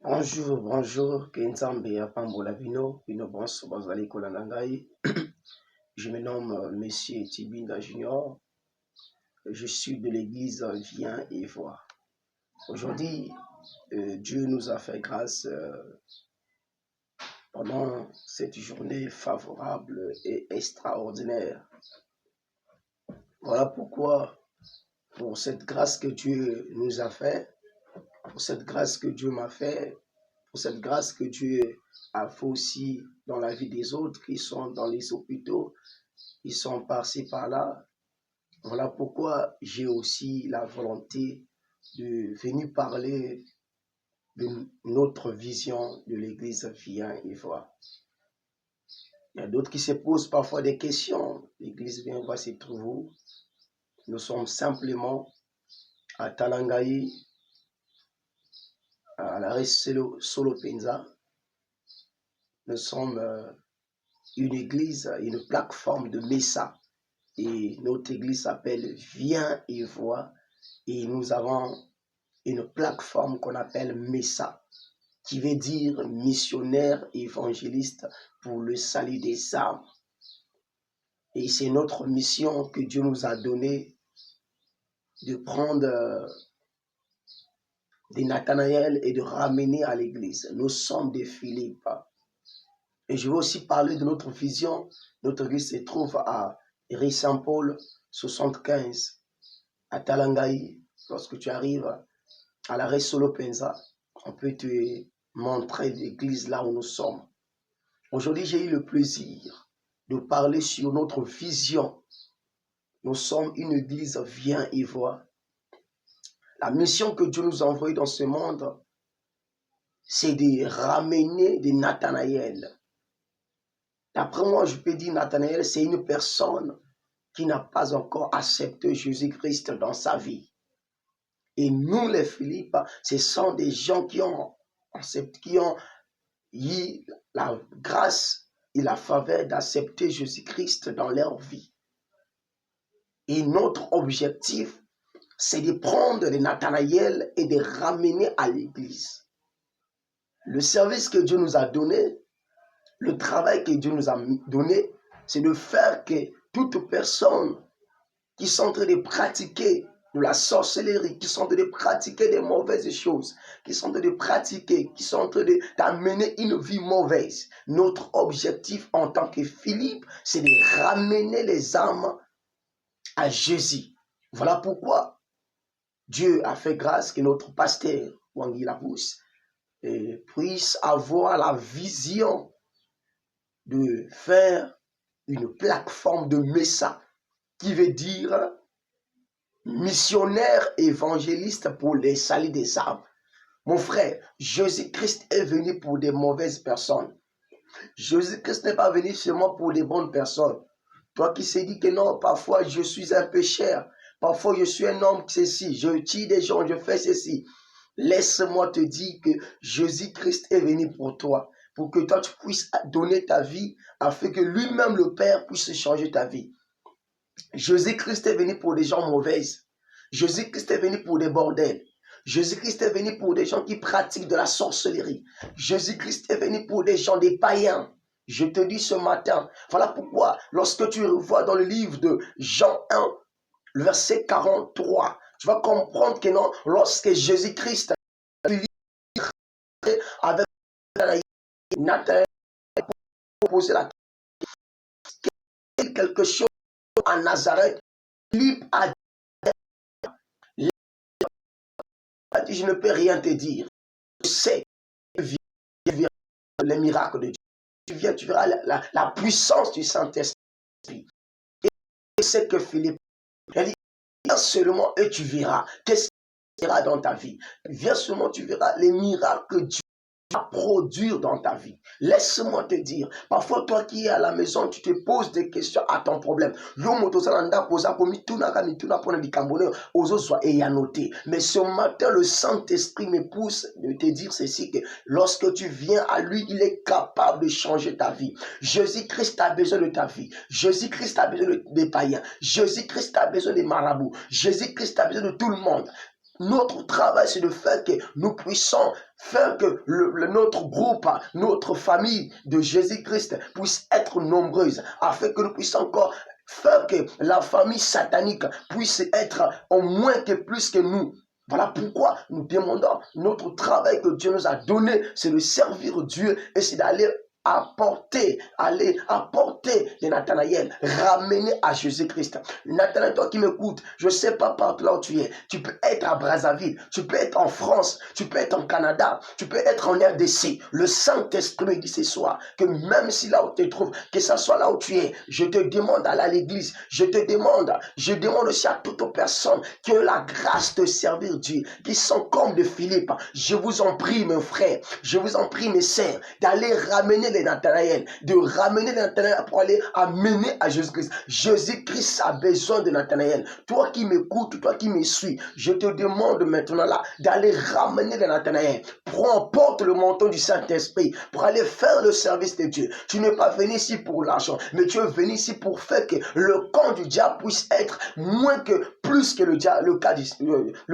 Bonjour, bonjour, Kenzambe Apambola Vino, Vino Bonso Bazali Kolanangai. Je me nomme Monsieur Tibinda Junior. Je suis de l'église Viens et Vois. Aujourd'hui, Dieu nous a fait grâce pendant cette journée favorable et extraordinaire. Voilà pourquoi, pour cette grâce que Dieu nous a fait, pour cette grâce que Dieu m'a fait, pour cette grâce que Dieu a fait aussi dans la vie des autres qui sont dans les hôpitaux, ils sont par-ci par-là. Voilà pourquoi j'ai aussi la volonté de venir parler de notre vision de l'Église Viens et Vois. Il y a d'autres qui se posent parfois des questions. L'Église Viens et Vois se trouve où? Nous sommes simplement à Talangaï, à l'arrêt Solopenza. Nous sommes une église, une plateforme de Messa. Et notre église s'appelle Viens et Vois. Et nous avons une plateforme qu'on appelle Messa, qui veut dire missionnaire évangéliste pour le salut des âmes. Et c'est notre mission que Dieu nous a donnée de prendre des Nathanaël et de ramener à l'église. Nous sommes des Philippe. Et je veux aussi parler de notre vision. Notre église se trouve à rue Saint-Paul 75, à Talangaï. Lorsque tu arrives à l'arrêt Solopenza, on peut te montrer l'église là où nous sommes. Aujourd'hui, j'ai eu le plaisir de parler sur notre vision. Nous sommes une église Viens et Vois. La mission que Dieu nous a envoyée dans ce monde, c'est de ramener des Nathanaël. D'après moi, je peux dire Nathanaël, c'est une personne qui n'a pas encore accepté Jésus-Christ dans sa vie. Et nous, les Philippe, ce sont des gens qui ont eu la grâce et la faveur d'accepter Jésus-Christ dans leur vie. Et notre objectif, c'est de prendre les Nathanaël et de ramener à l'église. Le service que Dieu nous a donné, le travail que Dieu nous a donné, c'est de faire que toute personne qui sont en train de pratiquer de la sorcellerie, qui sont en train de pratiquer des mauvaises choses, qui sont en train de pratiquer, qui sont en train d'amener une vie mauvaise. Notre objectif en tant que Philippe, c'est de ramener les âmes à Jésus. Voilà pourquoi Dieu a fait grâce que notre pasteur, Wangi Lapousse, puisse avoir la vision de faire une plateforme de Messa, qui veut dire missionnaire évangéliste pour les saluts des âmes. Mon frère, Jésus-Christ est venu pour des mauvaises personnes. Jésus-Christ n'est pas venu seulement pour les bonnes personnes. Toi qui sais dit que non, parfois je suis un pécheur, parfois je suis un homme ceci, je tue des gens, je fais ceci. Laisse-moi te dire que Jésus-Christ est venu pour toi, pour que toi tu puisses donner ta vie, afin que lui-même le Père puisse changer ta vie. Jésus-Christ est venu pour des gens mauvaises. Jésus-Christ est venu pour des bordels. Jésus-Christ est venu pour des gens qui pratiquent de la sorcellerie. Jésus-Christ est venu pour des gens, des païens. Je te dis ce matin, voilà pourquoi lorsque tu vois dans le livre de Jean 1, le verset 43, tu vas comprendre que non, lorsque Jésus-Christ avec Nathanaël posé la question, quelque chose à Nazareth, Philippe a dit, je ne peux rien te dire. Je sais que tu verras les miracles de Dieu. Tu viens, tu verras la puissance du Saint-Esprit. Et c'est que Philippe a dit, viens seulement et tu verras. Qu'est-ce qu'il y aura dans ta vie? Viens seulement, tu verras les miracles que Dieu va produire dans ta vie. Laisse-moi te dire, parfois toi qui es à la maison, tu te poses des questions à ton problème. Mais ce matin, le Saint-Esprit me pousse de te dire ceci, que lorsque tu viens à lui, il est capable de changer ta vie. Jésus-Christ a besoin de ta vie. Jésus-Christ a besoin des païens. Jésus-Christ a besoin des marabouts. Jésus-Christ a besoin de tout le monde. notre travail, c'est de faire que nous puissions faire que notre groupe, notre famille de Jésus-Christ puisse être nombreuse, afin que nous puissions encore faire que la famille satanique puisse être au moins que plus que nous. Voilà pourquoi nous demandons notre travail que Dieu nous a donné, c'est de servir Dieu et c'est d'aller aller apporter les Nathanaël, ramener à Jésus-Christ. Nathanaël, toi qui m'écoutes, je ne sais pas partout là où tu es. Tu peux être à Brazzaville, tu peux être en France, tu peux être en Canada, tu peux être en RDC. Le Saint-Esprit me dit ce soir que même si là où tu te trouves, que ce soit là où tu es, je te demande d'aller à l'église, je demande aussi à toutes personnes qui ont la grâce de servir Dieu, qui sont comme de Philippe. Je vous en prie, mes frères, je vous en prie, mes sœurs, d'aller ramener les Nathanaël, de ramener les Nathanaël pour aller amener à Jésus-Christ. Jésus-Christ a besoin de Nathanaël. Toi qui m'écoutes, toi qui me suis, je te demande maintenant là d'aller ramener les Nathanaël. Prends, porte le manteau du Saint-Esprit pour aller faire le service de Dieu. Tu n'es pas venu ici pour l'argent, mais tu es venu ici pour faire que le camp du diable puisse être moins que plus que le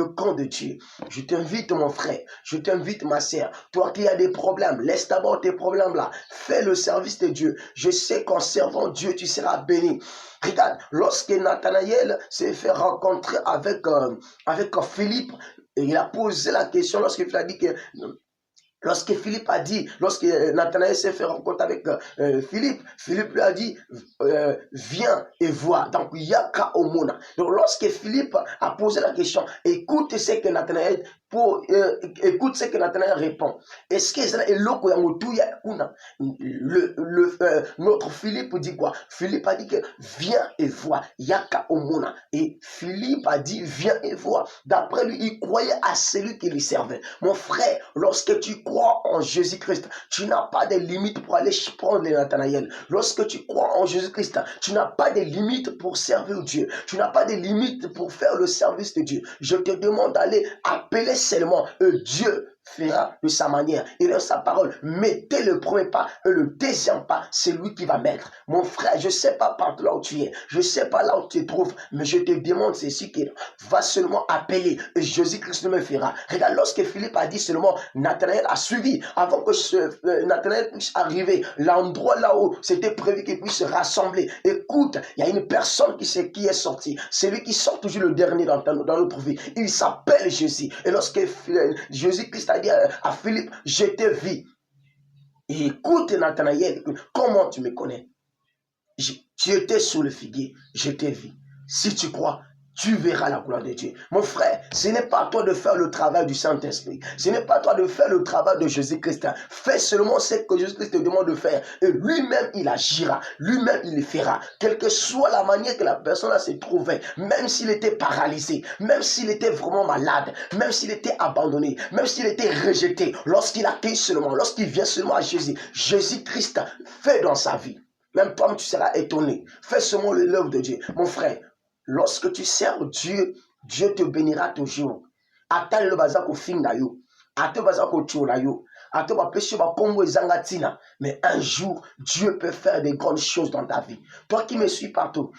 camp de Dieu. Je t'invite, mon frère, je t'invite, ma sœur, toi qui as des problèmes, laisse d'abord tes problèmes là. Fais le service de Dieu. Je sais qu'en servant Dieu, tu seras béni. Regarde, lorsque Nathanaël s'est fait rencontrer avec Philippe, il a posé la question lorsque Philippe a dit que lorsque Nathanaël s'est fait rencontrer avec Philippe, Philippe lui a dit, viens et vois. Donc, Yaka Omona. Donc, lorsque Philippe a posé la question, écoute ce que Nathanaël répond. Est-ce que notre Philippe dit quoi? Philippe a dit que viens et vois. Yaka Omona. Et Philippe a dit, viens et vois. D'après lui, il croyait à celui qui lui servait. Mon frère, lorsque tu crois en Jésus-Christ, tu n'as pas de limite pour aller prendre les Nathanaël. Lorsque tu crois en Jésus-Christ, tu n'as pas de limite pour servir Dieu. Tu n'as pas de limite pour faire le service de Dieu. Je te demande d'aller appeler seulement Dieu fera de sa manière et de sa parole. Mettez le premier pas et le deuxième pas, c'est lui qui va mettre. Mon frère, je ne sais pas partout là où tu es, je ne sais pas là où tu te trouves, mais je te demande ceci qui va seulement appeler et Jésus-Christ me fera. Regarde, lorsque Philippe a dit seulement, Nathanaël a suivi avant que Nathanaël puisse arriver, l'endroit là où c'était prévu qu'il puisse se rassembler. Écoute, il y a une personne qui est sortie. C'est lui qui sort toujours le dernier dans notre vie. Il s'appelle Jésus. Et lorsque Jésus-Christ a dit à Philippe, je te vis. Et écoute Nathanaël, comment tu me connais? Tu étais sous le figuier, je te vis. Si tu crois, tu verras la gloire de Dieu. Mon frère, ce n'est pas à toi de faire le travail du Saint-Esprit. Ce n'est pas à toi de faire le travail de Jésus-Christ. Fais seulement ce que Jésus-Christ te demande de faire. Et lui-même, il agira. Lui-même, il le fera. Quelle que soit la manière que la personne se trouvait, même s'il était paralysé, même s'il était vraiment malade, même s'il était abandonné, même s'il était rejeté, lorsqu'il accueille seulement, lorsqu'il vient seulement à Jésus, Jésus-Christ fait dans sa vie. Même toi, tu seras étonné. Fais seulement l'œuvre de Dieu. Mon frère, lorsque tu sers Dieu, Dieu te bénira toujours. Attends le bazar au fin d'ailleurs. Attends le bazar au tio d'ailleurs. Mais un jour, Dieu peut faire des grandes choses dans ta vie. Toi qui me suis partout,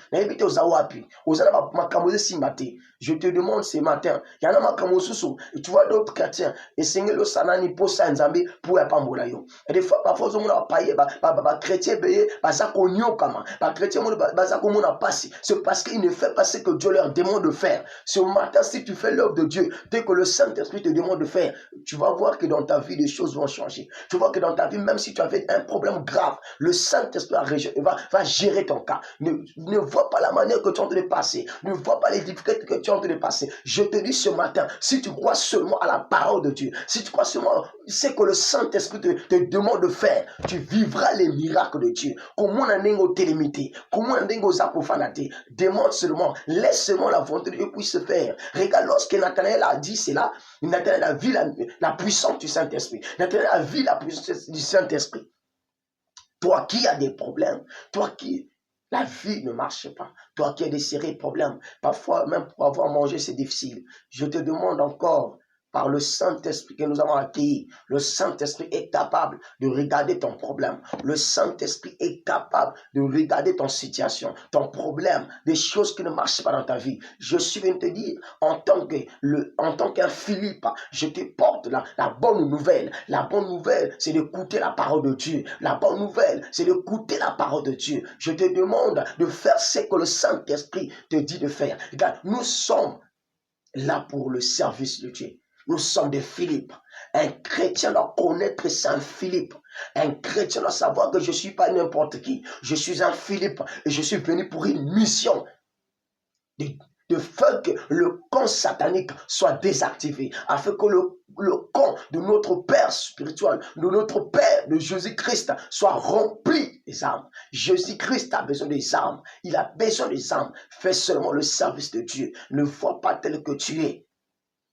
je te demande ce matin, il y en a et tu vois d'autres chrétiens, et Seigneur le sanani pour ça pour et des fois, parfois, on a payé, chrétien payé, c'est parce qu'ils ne font pas ce que Dieu leur demande de faire. Ce matin, si tu fais l'œuvre de Dieu, dès que le Saint-Esprit te demande de faire, tu vas voir que dans ta vie, les choses vont changer. Tu vois que dans ta vie, même si tu avais un problème grave, le Saint-Esprit va gérer ton cas. Ne vois pas la manière que tu es en train de passer. Ne vois pas les difficultés que tu es en train de passer. Je te dis ce matin, si tu crois seulement à la parole de Dieu, si tu crois seulement ce que le Saint-Esprit te demande de faire, tu vivras les miracles de Dieu. Comment on a limité, comment on a demande seulement, laisse seulement la volonté de Dieu puisse se faire. Regarde, lorsque Nathanaël a dit cela, Nathanaël a vu la puissance du Saint-Esprit. Nathanaël a vu la puissance du Saint-Esprit. Toi qui as des problèmes, toi qui la vie ne marche pas, toi qui as des sérieux problèmes, parfois même pour avoir mangé c'est difficile. Je te demande encore, par le Saint-Esprit que nous avons accueilli. Le Saint-Esprit est capable de regarder ton problème. Le Saint-Esprit est capable de regarder ton situation, ton problème, des choses qui ne marchent pas dans ta vie. Je suis venu te dire, en tant qu'un Philippe, je te porte la bonne nouvelle. La bonne nouvelle, c'est d'écouter la parole de Dieu. La bonne nouvelle, c'est d'écouter la parole de Dieu. Je te demande de faire ce que le Saint-Esprit te dit de faire. Regarde, nous sommes là pour le service de Dieu. Nous sommes des Philippe. Un chrétien doit connaître Saint Philippe. Un chrétien doit savoir que je ne suis pas n'importe qui. Je suis un Philippe et je suis venu pour une mission de faire que le camp satanique soit désactivé, afin que le camp de notre Père spirituel, de notre Père, de Jésus-Christ, soit rempli des âmes. Jésus-Christ a besoin des âmes. Il a besoin des âmes. Fais seulement le service de Dieu. Ne vois pas tel que tu es,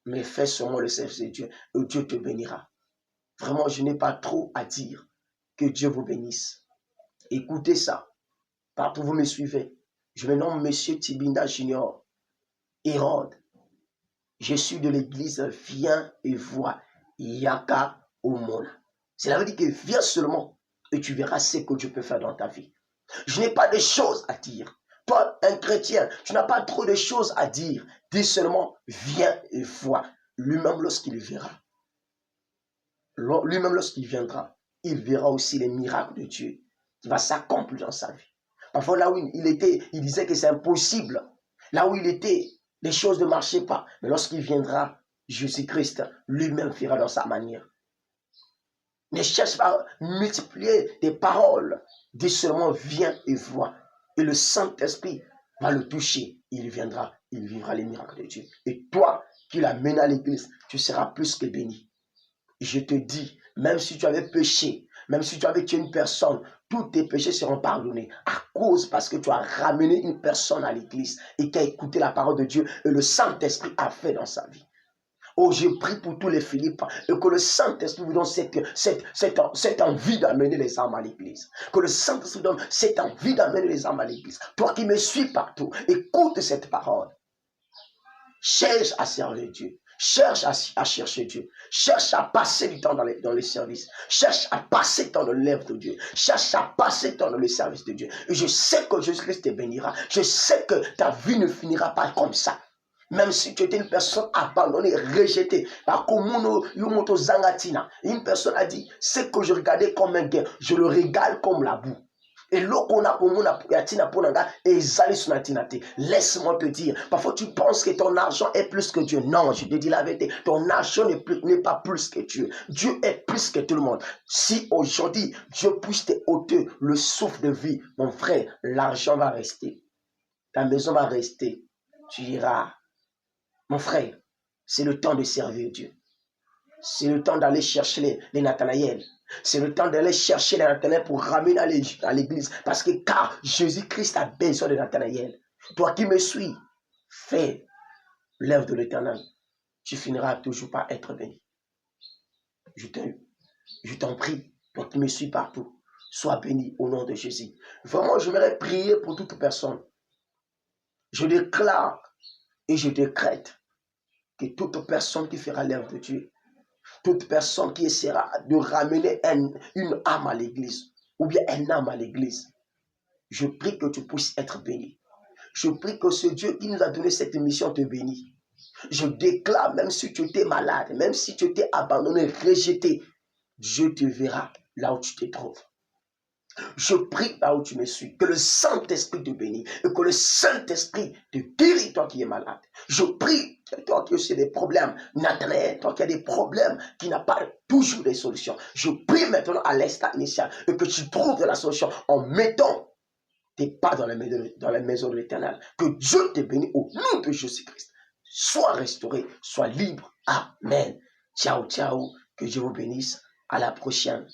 mais fais seulement le service de Dieu et Dieu te bénira. Vraiment, je n'ai pas trop à dire. Que Dieu vous bénisse. Écoutez ça. Partout où vous me suivez. Je me nomme Monsieur Tibinda Junior. Hérode, je suis de l'église, viens et vois Yaka Omona. Cela veut dire que viens seulement et tu verras ce que Dieu peut faire dans ta vie. Je n'ai pas de choses à dire. Toi, un chrétien, tu n'as pas trop de choses à dire. Dis seulement, viens et vois. Lui-même lorsqu'il verra. Lui-même lorsqu'il viendra, il verra aussi les miracles de Dieu qui va s'accomplir dans sa vie. Parfois là où il était, il disait que c'est impossible. Là où il était, les choses ne marchaient pas. Mais lorsqu'il viendra, Jésus-Christ lui-même fera dans sa manière. Ne cherche pas à multiplier des paroles. Dis seulement, viens et vois. Et le Saint-Esprit va le toucher. Il viendra, il vivra les miracles de Dieu. Et toi qui l'amènes à l'église, tu seras plus que béni. Je te dis, même si tu avais péché, même si tu avais tué une personne, tous tes péchés seront pardonnés à cause parce que tu as ramené une personne à l'église et qui a écouté la parole de Dieu et le Saint-Esprit a fait dans sa vie. Oh, je prie pour tous les Philippes et que le Saint-Esprit vous donne cette envie d'amener les âmes à l'église. Que le Saint-Esprit vous donne cette envie d'amener les âmes à l'église. Toi qui me suis partout, écoute cette parole. Cherche à servir Dieu. Cherche à chercher Dieu. Cherche à passer du temps dans les services. Cherche à passer du temps dans l'œuvre de Dieu. Cherche à passer du temps dans le service de Dieu. Et je sais que Jésus-Christ te bénira. Je sais que ta vie ne finira pas comme ça. Même si tu étais une personne abandonnée, rejetée, une personne a dit, ce que je regardais comme un gain, je le régale comme la boue. Et laisse-moi te dire, parfois tu penses que ton argent est plus que Dieu. Non, je te dis la vérité, ton argent n'est pas plus que Dieu. Dieu est plus que tout le monde. Si aujourd'hui Dieu puisse te ôter le souffle de vie, mon frère, l'argent va rester. Ta maison va rester. Tu iras. Mon frère, c'est le temps de servir Dieu. C'est le temps d'aller chercher les Nathanaël. C'est le temps d'aller chercher les Nathanaël pour ramener à l'église. Parce que car Jésus-Christ a besoin de Nathanaël. Toi qui me suis, fais l'œuvre de l'Éternel. Tu finiras toujours par être béni. Je t'en prie, toi qui me suis partout, sois béni au nom de Jésus. Vraiment, je voudrais prier pour toute personne. Je déclare et je décrète que toute personne qui fera l'œuvre de Dieu, toute personne qui essaiera de ramener une âme à l'église, ou bien un âme à l'église, je prie que tu puisses être béni. Je prie que ce Dieu qui nous a donné cette mission te bénisse. Je déclare, même si tu étais malade, même si tu étais abandonné, rejeté, Dieu te verra là où tu te trouves. Je prie là où tu me suis, que le Saint-Esprit te bénisse et que le Saint-Esprit te guérit, toi qui es malade. Je prie, toi qui as des problèmes, Nathanaël, toi qui as des problèmes, qui n'as pas toujours des solutions. Je prie maintenant à l'instant initial et que tu trouves la solution en mettant tes pas dans la maison de l'Éternel. Que Dieu te bénisse au nom de Jésus-Christ. Sois restauré, sois libre. Amen. Ciao, ciao. Que Dieu vous bénisse. À la prochaine.